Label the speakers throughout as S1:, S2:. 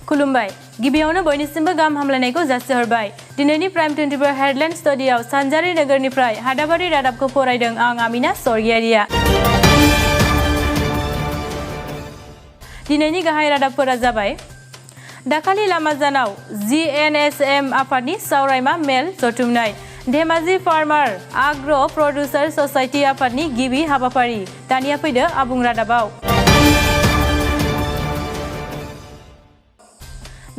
S1: खुलुमबाय गिबियावनो बयनिसिमबो गाहाम हामलायनायखौ जासिहरबाय दिनैनि प्राइम 24 हेडलाइन स्टुडियोआव सानजारि नगरनिफ्राय हादाबारि रादाबखौ फरायदों आं आमिना सरगियारिया दिनैनि गाहाय रादाबफोरा जाबाय दाखालि लामाजानाव GNSM आफादनि सावरायमा मेल जथुमनाय Dhemaji farmer agro producer society आफादनि गिबि हाबाफारि दानिया फैदो आबुं रादाबाव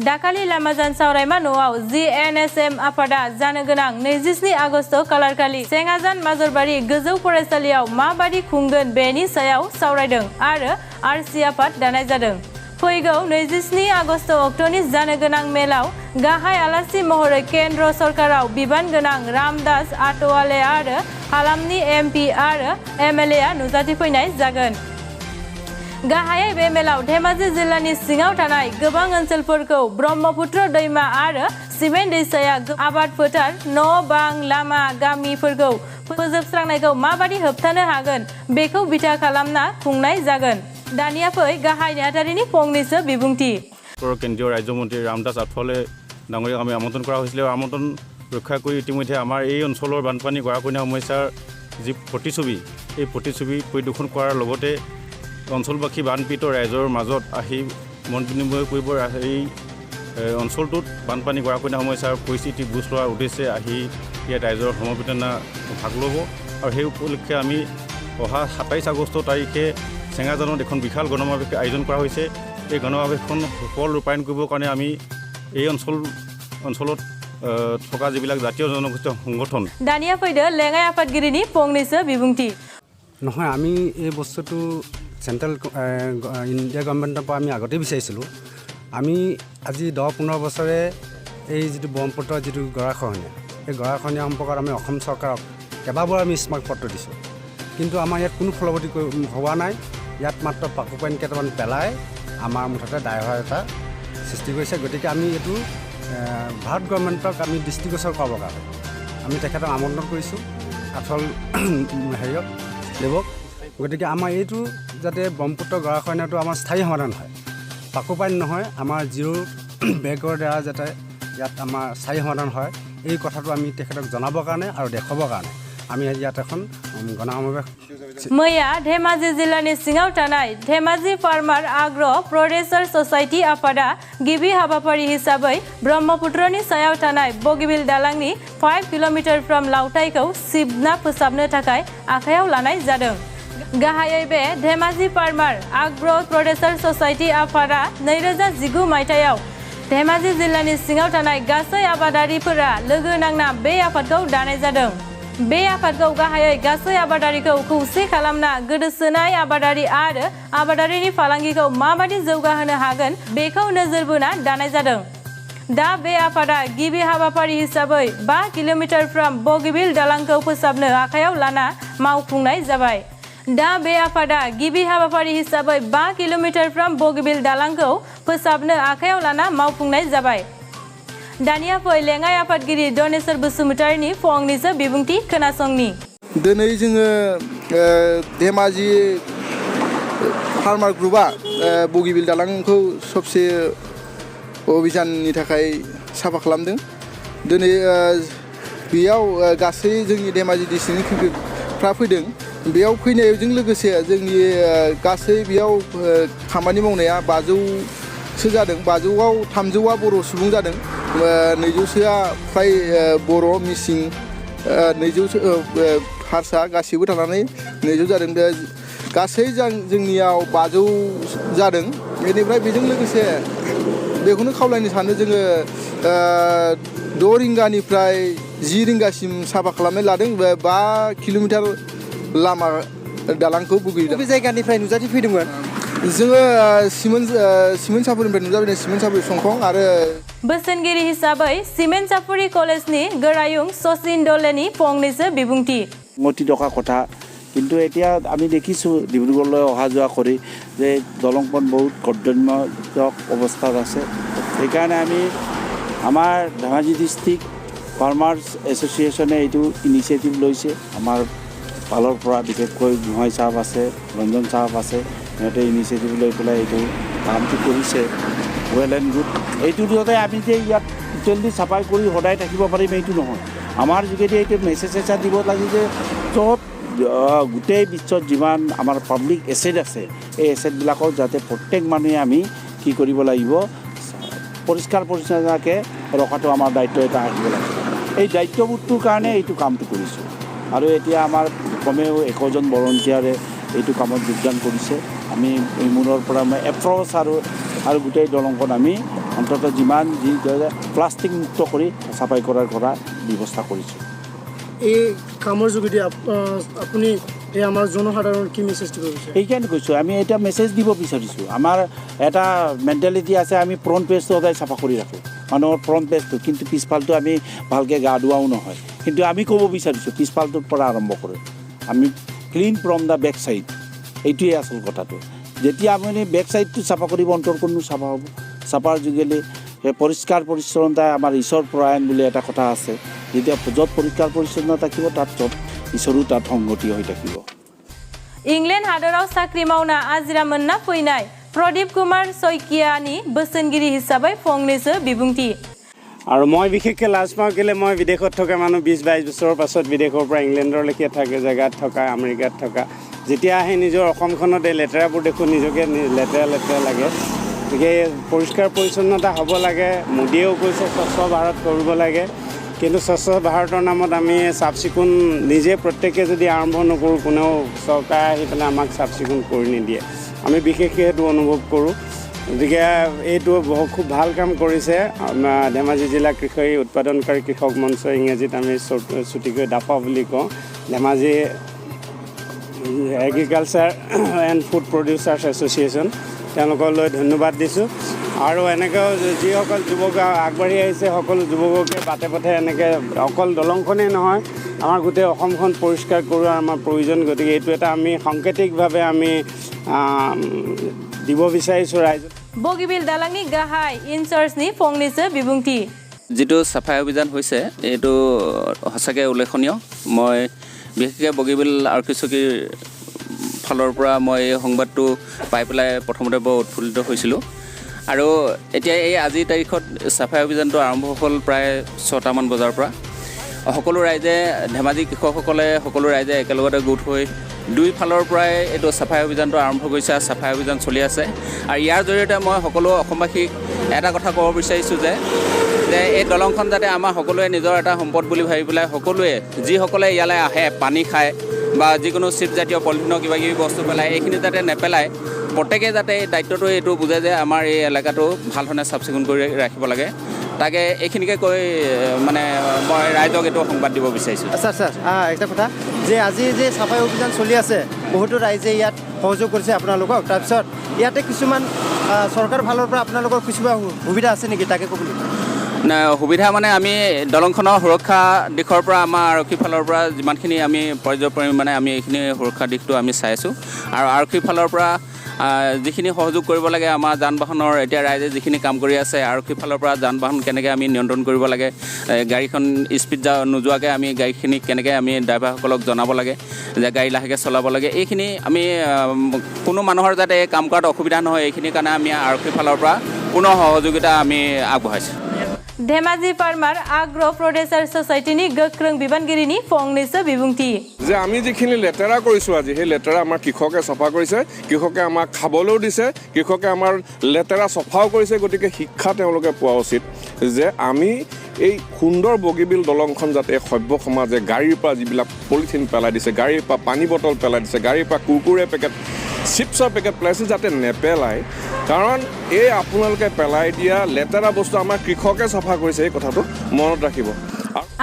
S1: दाखालि लामाजान सावरायमा न'आव GNSM आफादा जानो गोनां 27 आगस्ट खालारखालि सेंगाजान माजरबारि गोजौ फरायसालियाव माबादि खुंगोन बेनि सायाव सावरायदों आरो RC आफाद दानाय जादों फैगौ 27 आगस्ट अक्ट'नि जानो गोनां मेलाव गाहाय आलासि महरै केन्द्र सरकाराव बिबान गोनां रामदास आठवाले आरो हालामनि MP आरो MLA आ नुजाथिफैनाय जागोन गाहायै बे मेलाव धेमाजि जिल्लानि सिङाव थानाय गोबां ओनसोलफोरखौ ब्रह्मपुत्र दैमा आरो सिमेन्ट दैसाया आबाद फोथार न' बां लामा गामिफोरखौ फोजोबस्रांनायखौ माबादि होबथानो हागोन बेखौ बिथा खालामना खुंनाय जागोन दानिया फै गाहाय नेहाथारिनि फंनैसो बिबुंथि
S2: केन्द्रीय राज्यमन्त्री रामदास आठवाले डाঙৰীয়াক আমি আমন্ত্ৰণ কৰা হৈছিল আমন্ত্ৰণ ৰক্ষা কৰি ইতিমধ্যে আমাৰ এই অঞ্চলৰ বানপানী গৰাখহনীয়া সমস্যাৰ যি প্ৰতিছবি এই প্ৰতিছবি পৰিদৰ্শন কৰাৰ লগতে অঞ্চলবাসী বানপীড়িত ৰাইজৰ মাজত আহি মন বিনিময় কৰিব এই অঞ্চলটোত বানপানী গৰাখহনীয়া সমস্যাৰ পৰিস্থিতি বুজ লোৱাৰ উদ্দেশ্যে আহি ইয়াত ৰাইজৰ সমবেদনা ভাগ ল'ব আৰু সেই উপলক্ষে আমি অহা 27 আগষ্ট তাৰিখে চেঙাজানত এখন বিশাল গণসমাৱেশ আয়োজন কৰা হৈছে এই গণসমাৱেশখন সফল ৰূপায়ণ কৰিবৰ কাৰণে আমি এই অঞ্চলত থকা যিবিলাক জাতীয় জনগোষ্ঠীয় সংগঠন
S1: দানিয়া ফৈদে লেঙাই আফাদগিৰিনী ফংনৈছে বিবুংতি
S3: নহয় আমি এই বস্তুটো চেণ্ট্ৰেল ইণ্ডিয়া গভৰ্ণমেণ্টৰ পৰা আমি আগতেই বিচাৰিছিলোঁ আমি আজি 10-15 বছৰে এই যিটো ব্ৰহ্মপুত্ৰৰ যিটো গৰাখহনীয়া এই গৰাখহনীয়া সম্পৰ্কত আমি অসম চৰকাৰক কেইবাবাৰো আমি স্মাৰক পত্ৰ দিছোঁ কিন্তু আমাৰ ইয়াত কোনো ফলৱতী হোৱা নাই ইয়াত মাত্ৰ পাকুপাইন কেইটামান পেলাই আমাৰ মুঠতে দায়ভাৰ এটা সৃষ্টি কৰিছে গতিকে আমি এইটো ভাৰত গভৰ্ণমেণ্টক আমি দৃষ্টিগোচৰ কৰাবৰ কাৰণে আমি তেখেতক আমন্ত্ৰণ কৰিছোঁ আচল হেৰিয়ক দেৱক গতিকে আমাৰ এইটো যাতে ব্ৰহ্মপুত্ৰ গৰাখহনীয়াটো আমাৰ স্থায়ী সমাধান হয় পাকুপাইন নহয় আমাৰ জিৰ' বেগৰ দ্বাৰা যাতে ইয়াত আমাৰ স্থায়ী সমাধান হয় এই কথাটো আমি তেখেতক জনাবৰ কাৰণে আৰু দেখুৱাবৰ কাৰণে আমি ইয়াত এখন গণসমাৱেশ
S1: मैया धेमाजि जिल्लानि सिङाव थानाय Dhemaji farmer agro producer society आफादा गिबि हाबाफारि हिसाबै ब्रह्मपुत्रनि सायाव थानाय बगिबिल दालांनि 5 किल'मिटार फ्रम लावथायखौ सिबना फोसाबनो थाखाय आखायाव लानाय जादों गाहायै बे Dhemaji farmer agro producer society आफादा 2019 मायथाइयाव धेमाजि जिल्लानि सिङाव थानाय गासै आबादारिफोरा लोगो नांना बे आफादखौ दानाय जादों बे आफादखौ गाहायै गासै आबादारिखौ खौसे खालामना गोदोसोनाय आबादारि आरो आबादारिनि फालांगिखौ माबादि जौगाहोनो हागोन बेखौ नोजोर बोना दानाय जादों दा बे आफादा गिबि हाबाफारि हिसाबै 5 किल'मिटार फ्रम बगिबिल दालांखौ फोसाबनो आखायाव लाना मावफुंनाय जाबाय दा बे आफादा गिबि हाबाफारि हिसाबै 5 किल'मिटार फ्रम बगिबिल दालांखौ फोसाबनो आखायाव लाना मावफुंनाय जाबाय दानिया फै लेङाइ आफादगिरि दनेश्वर बसुमतारिनि फंनैसो बिबुंथि खोनासंनि
S4: दिनै जोङो धेमाजि फार्मार ग्रुपआ बगिबिल दालांखौ सबसे अभियाननि थाखाय साफा खालामदों दिनै बेयाव गासै जोंनि धेमाजि डिस्ट्रिक्टनिफ्रा फैदों बेयाव फैनायजों लोगोसे जोंनि गासै बेयाव खामानि मावनाया 500सो जादों 500आव 300आ बर' सुबुं जादों 200सोआ फ्राय बर' मिसिं 200 हारसा गासिबो थानानै 200 जादों बे गासै जोंनियाव 500 जादों बेनिफ्राय बेजों लोगोसे बेखौनो खावलायनो सानो जोङो 6 रिंगानिफ्राय 10 रिंगासिम साफा खालामनाय लादों 5 किल'मिटार लामा दालांखौ बुगिदों बबे जायगानिफ्राय नुजाथिफैदोंमोन जोङो सिमेन्ट सापुरिनिफ्राय नुजाफैदों सिमेन्ट सापुरि संखं आरो
S1: बोसोनगिरि हिसाबै सिमेन्ट सापुरि कलेजनि गोरायुं शचीन दलेनि फंनैसो बिबुंथि
S5: মতি টকা কথা কিন্তু এতিয়া আমি দেখিছোঁ ডিব্ৰুগড়লৈ অহা যোৱা কৰি যে দলংখন বহুত কৰ্দম্যজনক অৱস্থাত আছে সেইকাৰণে আমি আমাৰ ধেমাজি ডিষ্ট্ৰিক্ট ফাৰ্মাৰ্ছ এছ'চিয়েশ্যনে এইটো ইনিচিয়েটিভ লৈছে আমাৰ ফালৰ পৰা বিশেষকৈ গোহাঁই চাহাব আছে ৰঞ্জন চাহাব আছে সিহঁতে ইনিচিয়েটিভ লৈ পেলাই এইটো কামটো কৰিছে ৱেল এণ্ড গুড এইটো দিওঁতে আমি যে ইয়াত টোটেলি চাফাই কৰি সদায় থাকিব পাৰিম এইটো নহয় আমাৰ যোগেদি এইটো মেছেজ এটা দিব লাগে যে চব গোটেই বিশ্বত যিমান আমাৰ পাব্লিক এছেট আছে এই এছেটবিলাকক যাতে প্ৰত্যেক মানুহে আমি কি কৰিব লাগিব পৰিষ্কাৰ পৰিচ্ছন্নতাকৈ ৰখাটো আমাৰ দায়িত্ব এটা আহিব লাগিব এই দায়িত্ববোধটোৰ কাৰণে এইটো কামটো কৰিছোঁ আৰু এতিয়া আমাৰ কমেও 100 জন ভলণ্টিয়াৰে এইটো কামত যোগদান কৰিছে আমি এই মূৰৰ পৰা এপ্ৰ'চ আৰু গোটেই দলংখন আমি অন্ততঃ যিমান যি প্লাষ্টিক মুক্ত কৰি চাফাই কৰাৰ ব্যৱস্থা কৰিছোঁ
S6: এই কামৰ যোগেদি আপুনি এই আমাৰ জনসাধাৰণ কি মেছেজ দিব বিচাৰে
S5: এইকাৰণে কৈছোঁ আমি এটা মেছেজ দিব বিচাৰিছোঁ আমাৰ এটা মেণ্টেলিটি আছে আমি ফ্ৰণ্ট পেজটো সদায় চাফা কৰি ৰাখোঁ মানুহৰ ফ্ৰণ্ট পেজটো কিন্তু পিছফালটো আমি ভালকৈ গা ধোৱাও নহয় কিন্তু আমি ক'ব বিচাৰিছোঁ পিছফালটোৰ পৰা আৰম্ভ কৰোঁ আমি clean from the back side এইটোৱে আচল কথাটো যেতিয়া আপুনি বেক চাইডটো চাফা কৰিব অন্তৰখনো চাফা হ'ব চাফাৰ যোগেদি পৰিষ্কাৰ পৰিচ্ছন্নতা আমাৰ ঈশ্বৰ পৰায়ণ বুলি এটা কথা আছে যেতিয়া য'ত পৰিষ্কাৰ পৰিচ্ছন্ন থাকিব তাত চব ঈশ্বৰো তাত সংগতি হৈ থাকিব
S1: इंग्लेन्ड हादराव साख्रि मावना आजिरा मोनना फैनाय प्रदीप कुमार शइकियानि बोसोनगिरि हिसाबै फंनैसो बिबुंथि
S7: আৰু মই বিশেষকৈ লাজ পাওঁ কেলৈ মই বিদেশত থকা মানুহ 20-22 বছৰৰ পাছত বিদেশৰ পৰা ইংলেণ্ডৰলৈকে থাকে জেগাত থকা আমেৰিকাত থকা যেতিয়া আহে নিজৰ অসমখনতে লেতেৰাবোৰ দেখোঁ নিজকে লেতেৰা লাগে গতিকে পৰিষ্কাৰ পৰিচ্ছন্নতা হ'ব লাগে মোদীয়েও কৈছে স্বচ্ছ ভাৰত কৰিব লাগে কিন্তু স্বচ্ছ ভাৰতৰ নামত আমি চাফ চিকুণ নিজে প্ৰত্যেকে যদি আৰম্ভ নকৰোঁ কোনেও চৰকাৰ আহি পেলাই আমাক চাফ চিকুণ কৰি নিদিয়ে আমি বিশেষকৈ সেইটো অনুভৱ কৰোঁ গতিকে এইটো খুব ভাল কাম কৰিছে ধেমাজি জিলা কৃষি উৎপাদনকাৰী কৃষক মঞ্চ ইংৰাজীত আমি ছুটিকৈ ডাফা বুলি কওঁ Dhemaji agriculture and food producers association তেওঁলোকলৈ ধন্যবাদ দিছোঁ আৰু এনেকৈ যিসকল যুৱক আগবাঢ়ি আহিছে সকলো যুৱককে বাটে পথে এনেকৈ অকল দলংখনেই নহয় আমাৰ গোটেই অসমখন পৰিষ্কাৰ কৰোৱাৰ আমাৰ প্ৰয়োজন গতিকে এইটো এটা আমি সাংকেতিকভাৱে আমি দিব বিচাৰিছোঁ ৰাইজক
S1: বগীবিল দালাংনি গাহাই ইনচাৰ্জনি ফংনৈसो বিবুংতি
S8: যিটো চাফাই অভিযান হৈছে এইটো সঁচাকৈ উল্লেখনীয় মই বিশেষকৈ বগীবিল আৰক্ষী চকীৰ ফালৰ পৰা মই এই সংবাদটো পাই পেলাই প্ৰথমতে বৰ উৎফুল্লিত হৈছিলোঁ আৰু এতিয়া এই আজিৰ তাৰিখত চাফাই অভিযানটো আৰম্ভ হ'ল প্ৰায় 6টামান বজাৰ পৰা সকলো ৰাইজে ধেমাজি কৃষকসকলে সকলো ৰাইজে একেলগতে গোট হৈ দুই ফালৰ পৰাই এইটো চাফাই অভিযানটো আৰম্ভ কৰিছে চাফাই অভিযান চলি আছে আৰু ইয়াৰ জৰিয়তে মই সকলো অসমবাসীক এটা কথা ক'ব বিচাৰিছোঁ যে এই দলংখন যাতে আমাৰ সকলোৱে নিজৰ এটা সম্পদ বুলি ভাবি পেলাই সকলোৱে যিসকলে ইয়ালৈ আহে পানী খায় বা যিকোনো চিপজাতীয় পলিথিনৰ কিবা কিবি বস্তু পেলায় এইখিনি যাতে নেপেলায় প্ৰত্যেকে যাতে এই দায়িত্বটো এইটো বুজে যে আমাৰ এই এলেকাটো ভাল ধৰণে চাফ চিকুণ কৰি ৰাখিব লাগে তাকে এইখিনিকে কৈ মানে মই ৰাইজক এইটো সংবাদ দিব বিচাৰিছোঁ
S9: আচ্ছা একটা কথা যে আজি যে চাফাই অভিযান চলি আছে বহুতো ৰাইজে ইয়াত সহযোগ কৰিছে আপোনালোকক তাৰপিছত ইয়াতে কিছুমান চৰকাৰ ফালৰ পৰা আপোনালোকৰ কিছুমান সুবিধা আছে নেকি তাকে ক'বলৈ
S8: সুবিধা মানে আমি দলংখনৰ সুৰক্ষা দিশৰ পৰা আমাৰ আৰক্ষীৰ ফালৰ পৰা যিমানখিনি আমি পৰ্যাপ্ত পৰিমাণে আমি এইখিনি সুৰক্ষা দিশটো আমি চাই আছোঁ আৰু আৰক্ষীৰ ফালৰ পৰা যিখিনি সহযোগ কৰিব লাগে আমাৰ যান বাহনৰ এতিয়া ৰাইজে যিখিনি কাম কৰি আছে আৰক্ষীৰ ফালৰ পৰা যান বাহন কেনেকৈ আমি নিয়ন্ত্ৰণ কৰিব লাগে গাড়ীখন স্পীড নোযোৱাকৈ আমি গাড়ীখিনিক কেনেকৈ আমি ড্ৰাইভাৰসকলক জনাব লাগে যে গাড়ী লাহেকৈ চলাব লাগে এইখিনি আমি কোনো মানুহৰ যাতে কাম কৰাত অসুবিধা নহয় এইখিনিৰ কাৰণে আমি আৰক্ষীৰ ফালৰ পৰা পুনৰ সহযোগিতা আমি আগবঢ়াইছোঁ
S1: ধেমাজি ফাৰ্মাৰ আগ্ৰ প্ৰডিউচাৰ ছ'চাইটিনি গোখ্ৰং বিবানগিৰিনি ফংনৈसो বিবুংতি
S10: যে আমি যিখিনি লেতেৰা কৰিছোঁ আজি সেই লেতেৰা আমাৰ কৃষকে চাফা কৰিছে কৃষকে আমাক খাবলৈও দিছে কৃষকে আমাৰ লেতেৰা চফাও কৰিছে গতিকে শিক্ষা তেওঁলোকে পোৱা উচিত যে আমি এই সুন্দৰ বগীবিল দলংখন যাতে সভ্য সমাজে গাড়ীৰ পৰা যিবিলাক পলিথিন পেলাই দিছে গাড়ীৰ পৰা পানী বটল পেলাই দিছে গাড়ীৰ পৰা কুৰকুৰে পেকেট চিপছৰ পেকেট পেলাইছে যাতে নেপেলায় কাৰণ এই আপোনালোকে পেলাই দিয়া লেতেৰা বস্তু আমাৰ কৃষকে চাফা কৰিছে এই কথাটো মনত ৰাখিব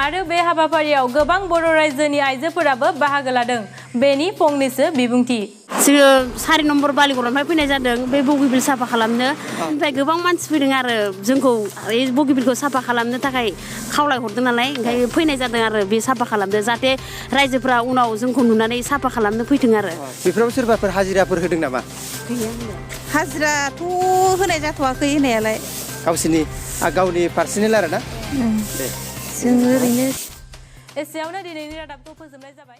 S1: आरो बे हाबाफारियाव गोबां बर' रायजोनि आइजोफोराबो बाहागो लादों बेनि फंनैसो बिबुंथि
S11: जोङो 4 नम्बर बालिगरनिफ्राय फैनाय जादों बे बगिबिल साफा खालामनो ओमफ्राय गोबां मानसि फैदों आरो जोंखौ बे बगिबिलखौ साफा खालामनो थाखाय खावलाय हरदों नालाय ओंखाय फैनाय जादों आरो बे साफा खालामनो जाहाथे रायजोफोरा उनाव जोंखौ नुनानै साफा खालामनो फैथों आरो
S9: बेफोराव सोरबाफोर हाजिराफोर होदों नामा
S12: हाजिराथ' होनाय जाथ'वाखै होनायालाय
S9: गावनि पार्सनेल आरो ना
S12: जों ओरैनो
S1: एसेयावनो दिनैनि रादाबखौ फोजोबनाय जाबाय।